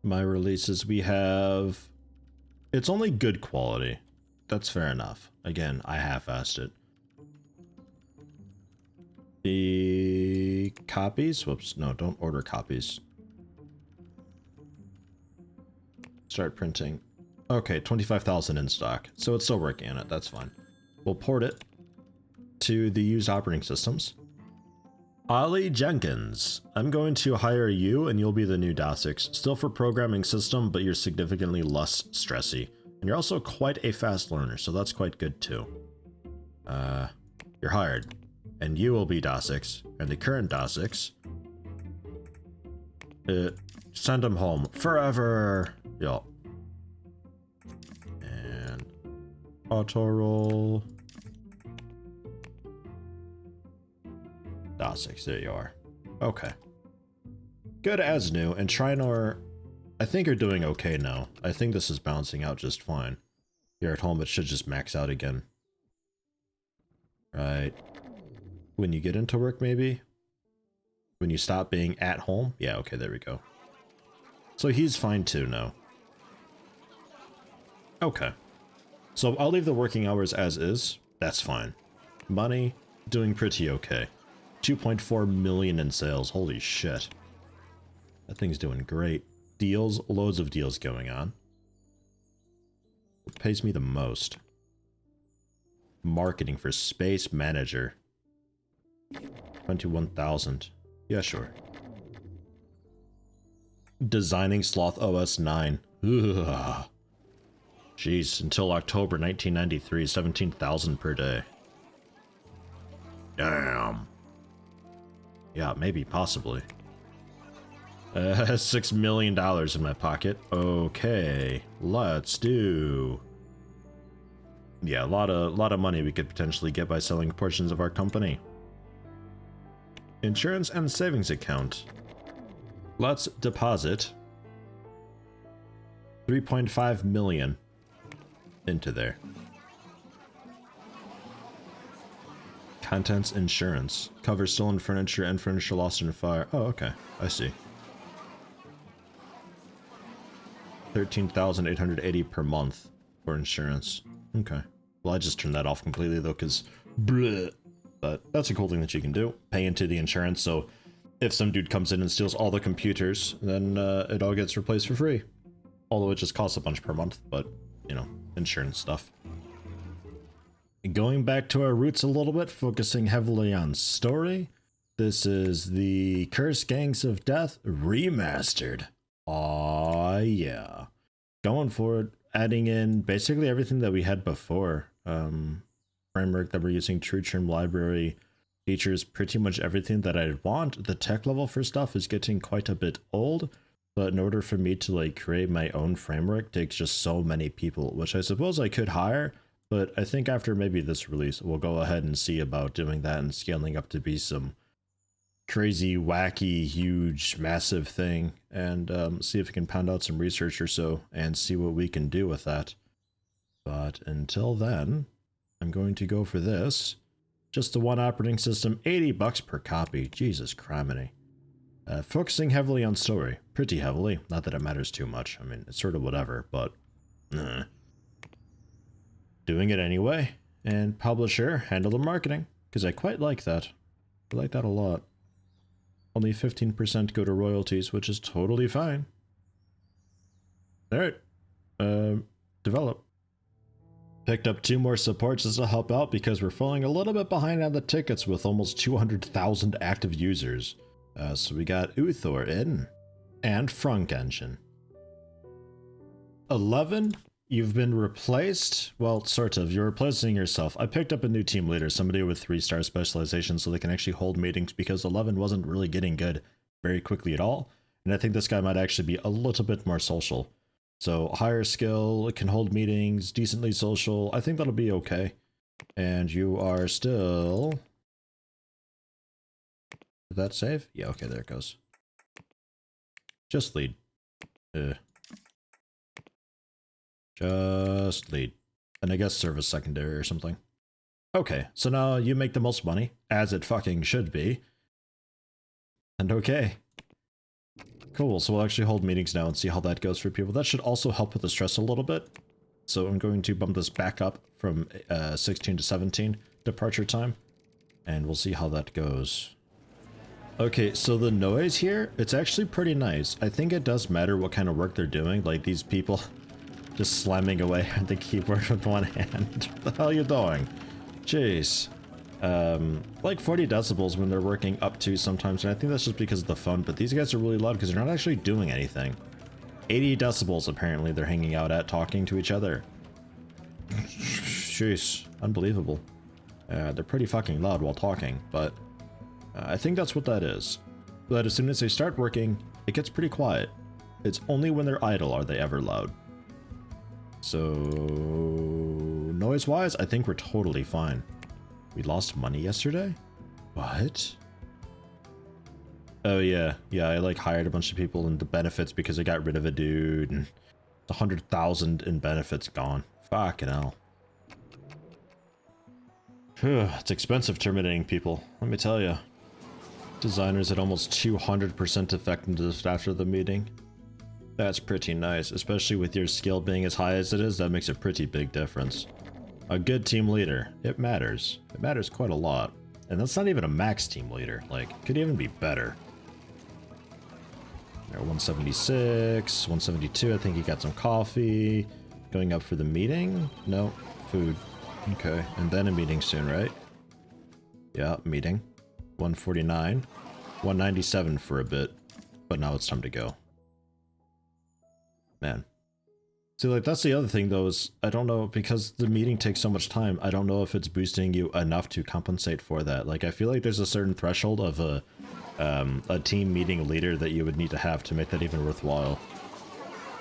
My releases, we have... It's only good quality. That's fair enough. Again, I half-assed it. The copies? Whoops, no, don't order copies. Start printing. Okay, 25,000 in stock. So it's still working on it, that's fine. We'll port it to the used operating systems. Ollie Jenkins, I'm going to hire you and you'll be the new DOS6. Still for programming system, but you're significantly less stressy. And you're also quite a fast learner, so that's quite good too. You're hired. And you will be DOS6. And the current DOS6. Send him home. Forever! Yup. And... auto roll. DOS6, there you are. Okay. Good as new, and Trinor, I think you're doing okay now. I think this is bouncing out just fine. Here at home, it should just max out again. Right. When you get into work, maybe? When you stop being at home? Yeah, okay, there we go. So he's fine too now. Okay. So I'll leave the working hours as is. That's fine. Money, doing pretty okay. 2.4 million in sales. Holy shit. That thing's doing great. Deals, loads of deals going on. What pays me the most? Marketing for Space Manager. 21,000. Yeah, sure. Designing Sloth OS 9. Ugh. Jeez, until October 1993, 17,000 per day. Damn. Yeah, maybe, possibly. $6 million in my pocket. Okay, let's do. Yeah, a lot of money we could potentially get by selling portions of our company. Insurance and savings account. Let's deposit 3.5 million into there. Contents insurance. Covers stolen furniture and furniture lost in a fire. Oh, okay. I see. 13,880 per month for insurance. Okay. Well, I just turned that off completely though, because bleh. But that's a cool thing that you can do. Pay into the insurance, so if some dude comes in and steals all the computers, then it all gets replaced for free. Although it just costs a bunch per month, but, you know, insurance stuff. Going back to our roots a little bit, focusing heavily on story. This is the Cursed Gangs of Death remastered. Aw, yeah. Going for it, adding in basically everything that we had before. Framework that we're using, True Trim Library, features pretty much everything that I'd want. The tech level for stuff is getting quite a bit old, but in order for me to like create my own framework takes just so many people, which I suppose I could hire, but I think after maybe this release, we'll go ahead and see about doing that and scaling up to be some crazy, wacky, huge, massive thing, and see if we can pound out some research or so and see what we can do with that. But until then, I'm going to go for this. Just the one operating system, 80 bucks per copy. Jesus criminy. Focusing heavily on story. Pretty heavily. Not that it matters too much. I mean, it's sort of whatever, but... Doing it anyway. And publisher, handle the marketing. Because I quite like that. I like that a lot. Only 15% go to royalties, which is totally fine. Alright. Develop. Picked up 2 more supports just to help out because we're falling a little bit behind on the tickets with almost 200,000 active users. So we got Uthor in and Frunk Engine. 11, you've been replaced. Well, sort of. You're replacing yourself. I picked up a new team leader, somebody with 3-star specialization so they can actually hold meetings because 11 wasn't really getting good very quickly at all. And I think this guy might actually be a little bit more social. So higher skill, can hold meetings, decently social. I think that'll be okay. And you are still... Did that save? Yeah, okay, there it goes. Just lead. Just lead. And I guess service secondary or something. Okay, so now you make the most money, as it fucking should be. And okay. Cool, so we'll actually hold meetings now and see how that goes for people. That should also help with the stress a little bit. So I'm going to bump this back up from 16 to 17 departure time, and we'll see how that goes. Okay, so the noise here, it's actually pretty nice. I think it does matter what kind of work they're doing, like these people just slamming away at the keyboard with one hand. What the hell are you doing? Jeez. Like 40 decibels when they're working up to sometimes, and I think that's just because of the phone, but these guys are really loud because they're not actually doing anything. 80 decibels apparently they're hanging out at, talking to each other. Jeez, unbelievable. They're pretty fucking loud while talking, but I think that's what that is. But as soon as they start working, it gets pretty quiet. It's only when they're idle are they ever loud. So, noise-wise, I think we're totally fine. We lost money yesterday? What? Oh yeah, I like hired a bunch of people into benefits because I got rid of a dude and 100,000 in benefits gone. Fucking hell. It's expensive terminating people, let me tell you. Designers at almost 200% effectiveness after the meeting. That's pretty nice, especially with your skill being as high as it is. That makes a pretty big difference. A good team leader, it matters. It matters quite a lot. And that's not even a max team leader, like, could even be better. There, 176, 172, I think he got some coffee. Going up for the meeting? No, food. Okay, and then a meeting soon, right? Yeah, meeting. 149. 197 for a bit, but now it's time to go. Man. See, like, that's the other thing, though, is I don't know, because the meeting takes so much time, I don't know if it's boosting you enough to compensate for that. Like, I feel like there's a certain threshold of a team meeting leader that you would need to have to make that even worthwhile.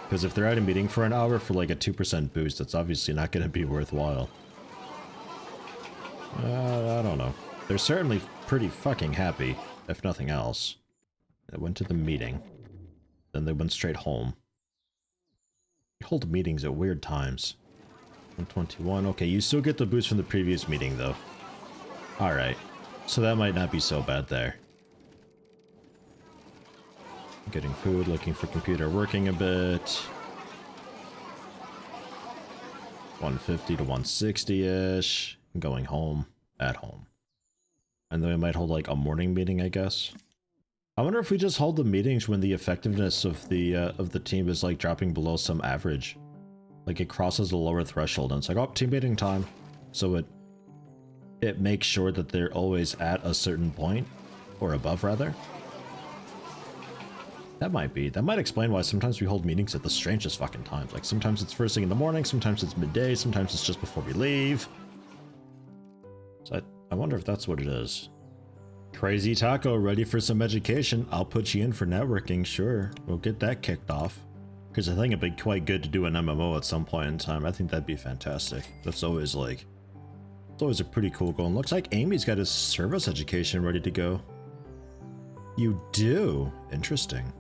Because if they're at a meeting for an hour for, like, a 2% boost, that's obviously not going to be worthwhile. I don't know. They're certainly pretty fucking happy, if nothing else. They went to the meeting. Then they went straight home. We hold meetings at weird times. 121. Okay, you still get the boost from the previous meeting, though. Alright. So that might not be so bad there. Getting food, looking for computer working a bit. 150 to 160-ish. Going home. At home. And then we might hold, like, a morning meeting, I guess. I wonder if we just hold the meetings when the effectiveness of the team is, like, dropping below some average. Like, it crosses a lower threshold, and it's like, oh, team meeting time. So it makes sure that they're always at a certain point, or above, rather. That might explain why sometimes we hold meetings at the strangest fucking times. Like, sometimes it's first thing in the morning, sometimes it's midday, sometimes it's just before we leave. So I wonder if that's what it is. Crazy Taco, ready for some education? I'll put you in for networking, sure. We'll get that kicked off. Because I think it'd be quite good to do an MMO at some point in time. I think that'd be fantastic. That's always like... It's always a pretty cool goal. And looks like Amy's got his service education ready to go. You do? Interesting.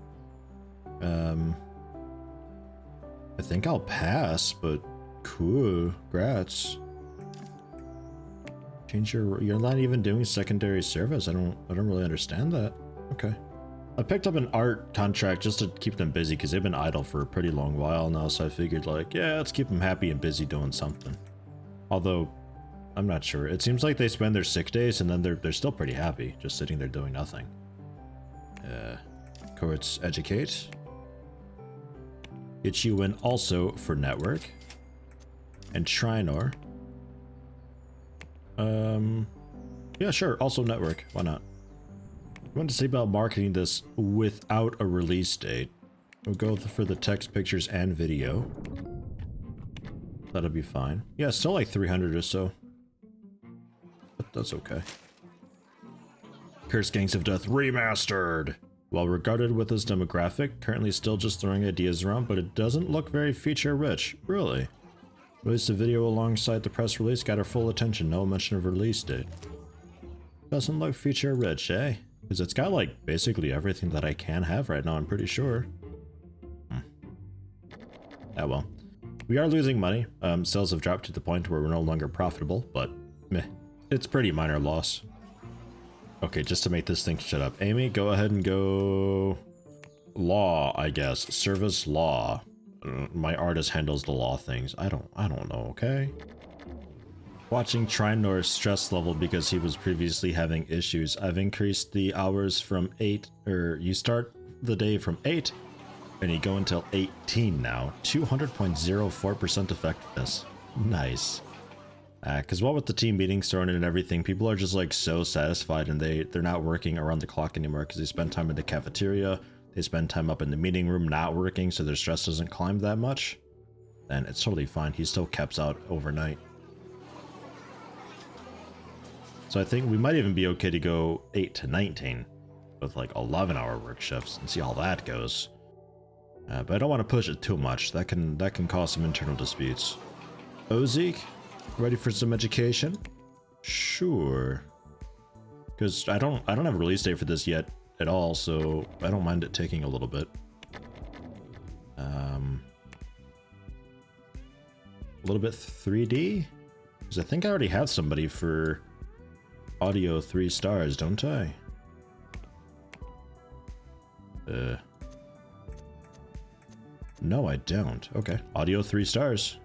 I think I'll pass, but cool. Grats. Change you're not even doing secondary service. I don't really understand that. Okay. I picked up an art contract just to keep them busy because they've been idle for a pretty long while now, so I figured, like, yeah, let's keep them happy and busy doing something. Although, I'm not sure. It seems like they spend their sick days and then they're still pretty happy, just sitting there doing nothing. Courts educate. Get you in also for network. And Trinor. Yeah, sure. Also network. Why not? I want to say about marketing this without a release date. We'll go for the text, pictures, and video. That'll be fine. Yeah, still like 300 or so. But that's okay. Cursed Gangs of Death Remastered! While regarded with this demographic, currently still just throwing ideas around, but it doesn't look very feature-rich. Really? Released a video alongside the press release, got our full attention, no mention of release date. Doesn't look feature-rich, eh? Because it's got, like, basically everything that I can have right now, I'm pretty sure. Ah, well. We are losing money. Sales have dropped to the point where we're no longer profitable, but meh. It's pretty minor loss. Okay, just to make this thing shut up. Amy, go ahead and go law, I guess. Service law. My artist handles the law things. I don't know, okay? Watching Trinor's stress level because he was previously having issues. I've increased the hours from 8, or you start the day from 8, and you go until 18 now. 200.04% effectiveness. Nice. Because what with the team meetings thrown in and everything, people are just like so satisfied, and they're not working around the clock anymore because they spend time in the cafeteria, they spend time up in the meeting room not working, so their stress doesn't climb that much. And it's totally fine. He still caps out overnight. So I think we might even be okay to go 8 to 19 with like 11-hour work shifts and see how that goes. But I don't want to push it too much. That can cause some internal disputes. Ozik, ready for some education? Sure. Because I don't have a release date for this yet at all, so I don't mind it taking a little bit. A little bit 3D? Because I think I already have somebody for audio 3 stars, don't I? No, I don't. Okay, audio 3 stars.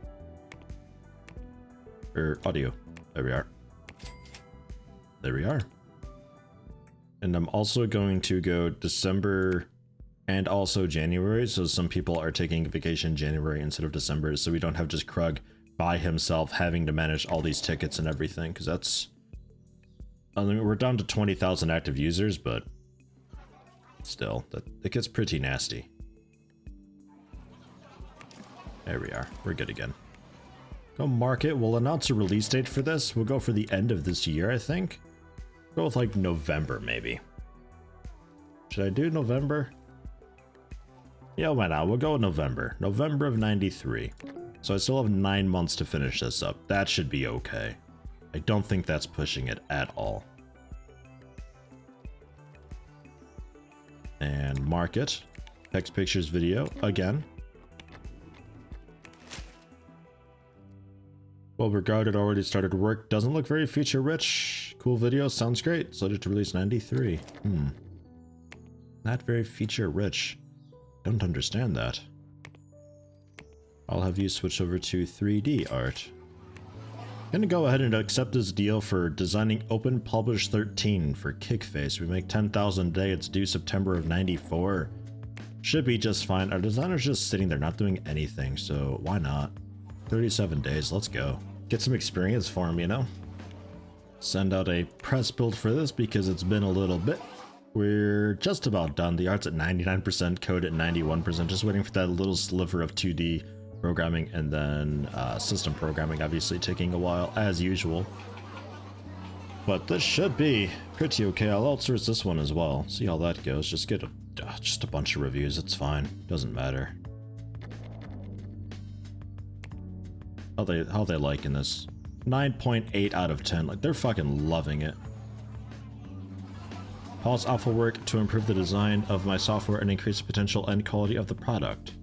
Or audio. There we are. There we are. And I'm also going to go December and also January, so some people are taking vacation January instead of December, so we don't have just Krug by himself having to manage all these tickets and everything, because that's... I mean, we're down to 20,000 active users, but still, it gets pretty nasty. There we are. We're good again. Go market. We'll announce a release date for this. We'll go for the end of this year, I think. Go with like November, maybe. Should I do November? Yeah, why not? We'll go with November. November of 93. So I still have 9 months to finish this up. That should be okay. I don't think that's pushing it at all. And market. Text, pictures, video. Again. Well regarded, already started work. Doesn't look very feature rich. Cool video. Sounds great. Slated to release 93. Not very feature rich. Don't understand that. I'll have you switch over to 3D art. Gonna go ahead and accept this deal for designing Open Publish 13 for Kickface. We make 10,000 a day. It's due September of 94. Should be just fine. Our designer's just sitting there not doing anything, so why not? 37 days, let's go. Get some experience for him, you know? Send out a press build for this because it's been a little bit. We're just about done. The art's at 99%, code at 91%, just waiting for that little sliver of 2D programming, and then system programming obviously taking a while as usual. But this should be pretty okay. I'll outsource this one as well. See how that goes. Just get just a bunch of reviews. It's fine. Doesn't matter. How they liking this? 9.8 out of 10. Like, they're fucking loving it. Pause alpha work to improve the design of my software and increase the potential and quality of the product.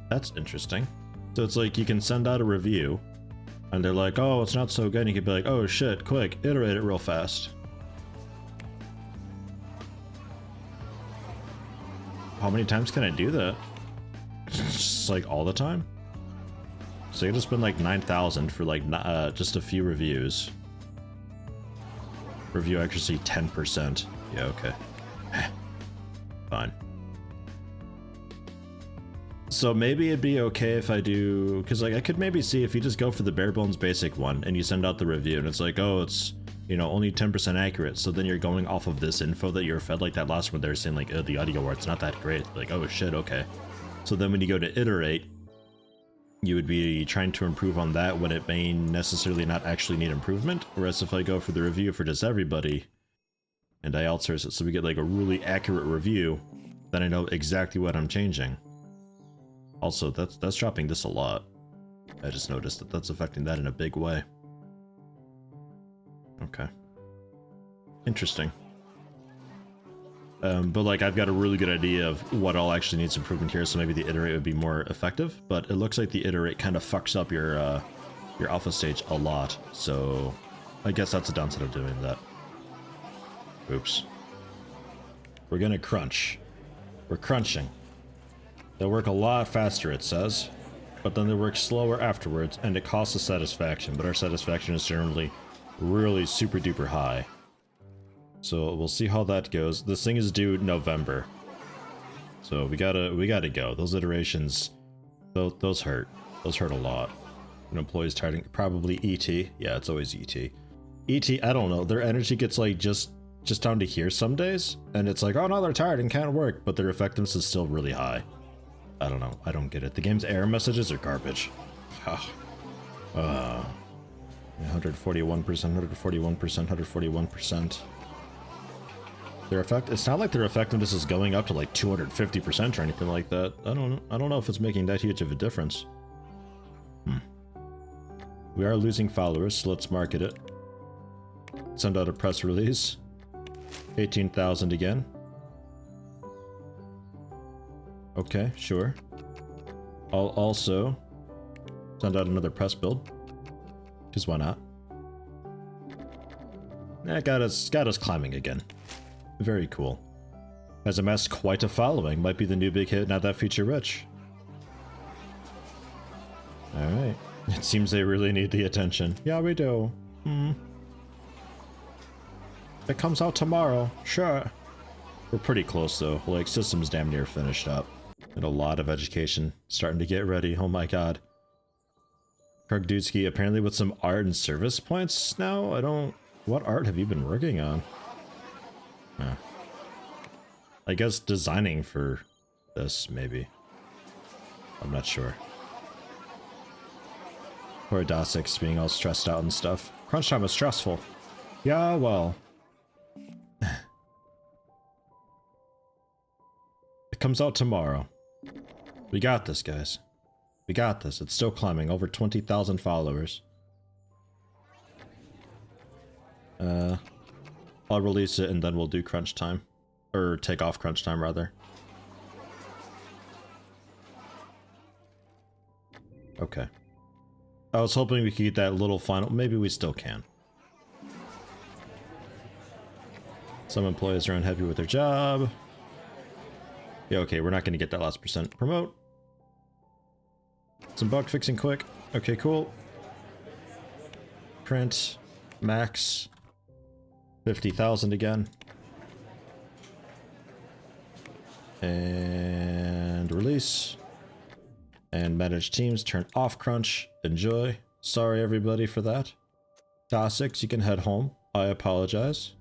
That's interesting. So it's like you can send out a review and they're like, oh, it's not so good. And you could be like, oh shit, quick, iterate it real fast. How many times can I do that? Just like all the time? So you just spend like 9,000 for like just a few reviews. Review accuracy 10%. Yeah, okay. Fine. So maybe it'd be okay if I do, because like I could maybe see if you just go for the bare bones basic one and you send out the review and it's like, oh, it's, you know, only 10% accurate. So then you're going off of this info that you're fed, like that last one they're saying like, oh, the audio art's not that great. Like, oh shit, okay. So then when you go to iterate, you would be trying to improve on that when it may necessarily not actually need improvement. Whereas if I go for the review for just everybody and I outsource it so we get like a really accurate review, then I know exactly what I'm changing. Also, that's dropping this a lot. I just noticed that that's affecting that in a big way. Okay. Interesting. But like I've got a really good idea of what all actually needs improvement here, so maybe the iterate would be more effective. But it looks like the iterate kind of fucks up your alpha stage a lot, so I guess that's a downside of doing that. Oops. We're gonna crunch. We're crunching. They'll work a lot faster, it says, but then they work slower afterwards, and it costs us satisfaction, but our satisfaction is generally really super duper high. So we'll see how that goes. This thing is due November. So we gotta go. Those iterations, those hurt. Those hurt a lot. An employee's tiring. Probably ET. Yeah, it's always ET. ET, I don't know. Their energy gets like just down to here some days, and it's like, oh no, they're tired and can't work, but their effectiveness is still really high. I don't know. I don't get it. The game's error messages are garbage. 141%, 141%, 141%. Their effect, it's not like their effectiveness is going up to like 250% or anything like that. I don't know if it's making that huge of a difference. We are losing followers, so let's market it. Send out a press release. 18,000 again. Okay, sure. I'll also send out another press build. Because why not? That got us climbing again. Very cool. Has amassed quite a following. Might be the new big hit, not that feature rich. Alright. It seems they really need the attention. Yeah, we do. It comes out tomorrow. Sure. We're pretty close though. Like, system's damn near finished up. And a lot of education starting to get ready. Oh my god. Krugdudsky apparently with some art and service points now? What art have you been working on? I guess designing for this, maybe. I'm not sure. Poor Dasix being all stressed out and stuff. Crunch time is stressful. Yeah, well. It comes out tomorrow. We got this, guys. We got this. It's still climbing. Over 20,000 followers. I'll release it and then we'll do crunch time. Or take off crunch time, rather. Okay. I was hoping we could get that little final... Maybe we still can. Some employees are unhappy with their job. Yeah, okay, we're not going to get that last percent. Promote. Some bug fixing quick. Okay, cool. Print. Max. 50,000 again. And release. And manage teams. Turn off crunch. Enjoy. Sorry everybody for that. Dasix, you can head home. I apologize.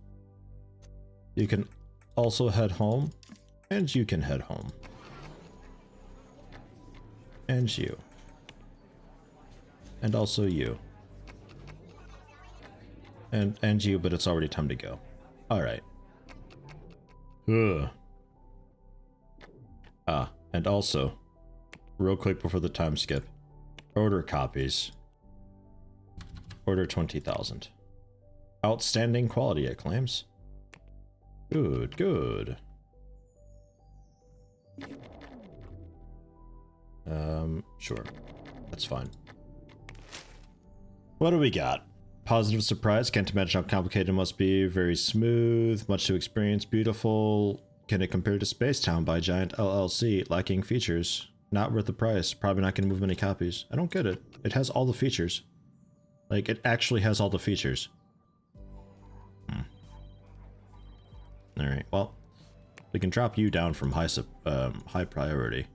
You can also head home. And you can head home. And you. And also you. And you, but it's already time to go. Alright. Ugh. And also, real quick before the time skip, order copies. Order 20,000. Outstanding quality, it claims. Good, good. Sure. That's fine. What do we got? Positive surprise. Can't imagine how complicated it must be. Very smooth. Much to experience. Beautiful. Can it compare to Spacetown by Giant LLC? Lacking features. Not worth the price. Probably not going to move many copies. I don't get it. It has all the features. Like, it actually has all the features. Alright, well. We can drop you down from high priority.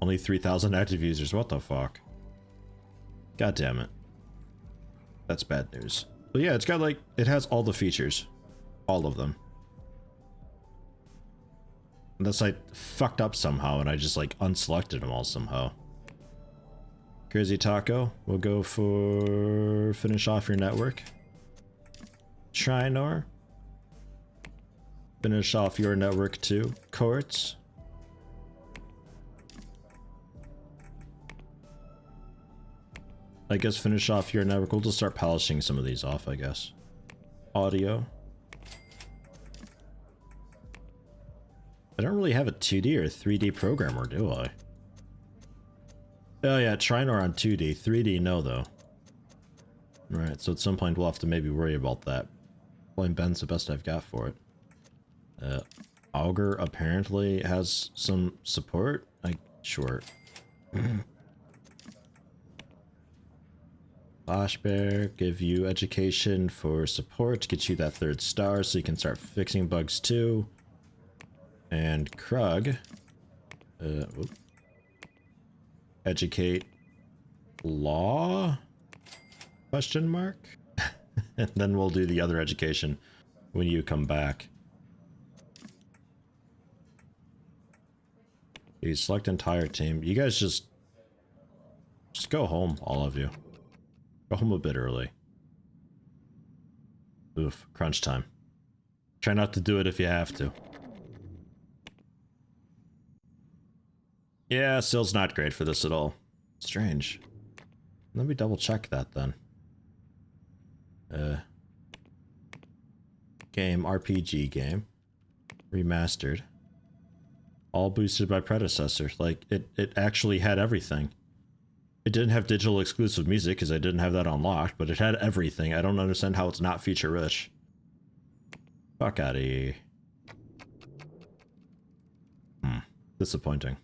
Only 3,000 active users. What the fuck? God damn it. That's bad news. But yeah, it's got like, it has all the features. All of them. Unless I fucked up somehow and I just like unselected them all somehow. Crazy Taco, we'll go for finish off your network. Trinor. Finish off your network too. Courts. I guess finish off your network. We'll just start polishing some of these off, I guess. Audio. I don't really have a 2D or 3D programmer, do I? Oh yeah, Trinor on 2D. 3D, no though. Right, so at some point we'll have to maybe worry about that. Flame Bend's the best I've got for it. Augur apparently has some support. Sure. Flash Bear, give you education for support, get you that 3rd star so you can start fixing bugs too. And Krug, educate law? Question mark? And then we'll do the other education when you come back. You select entire team. You guys just go home, all of you. Go home a bit early. Oof, crunch time. Try not to do it if you have to. Yeah, Sill's not great for this at all. Strange. Let me double check that then. Game, RPG game. Remastered. All boosted by predecessor. Like, it actually had everything. It didn't have digital exclusive music because I didn't have that unlocked, but it had everything. I don't understand how it's not feature rich. Fuck outta here. Disappointing.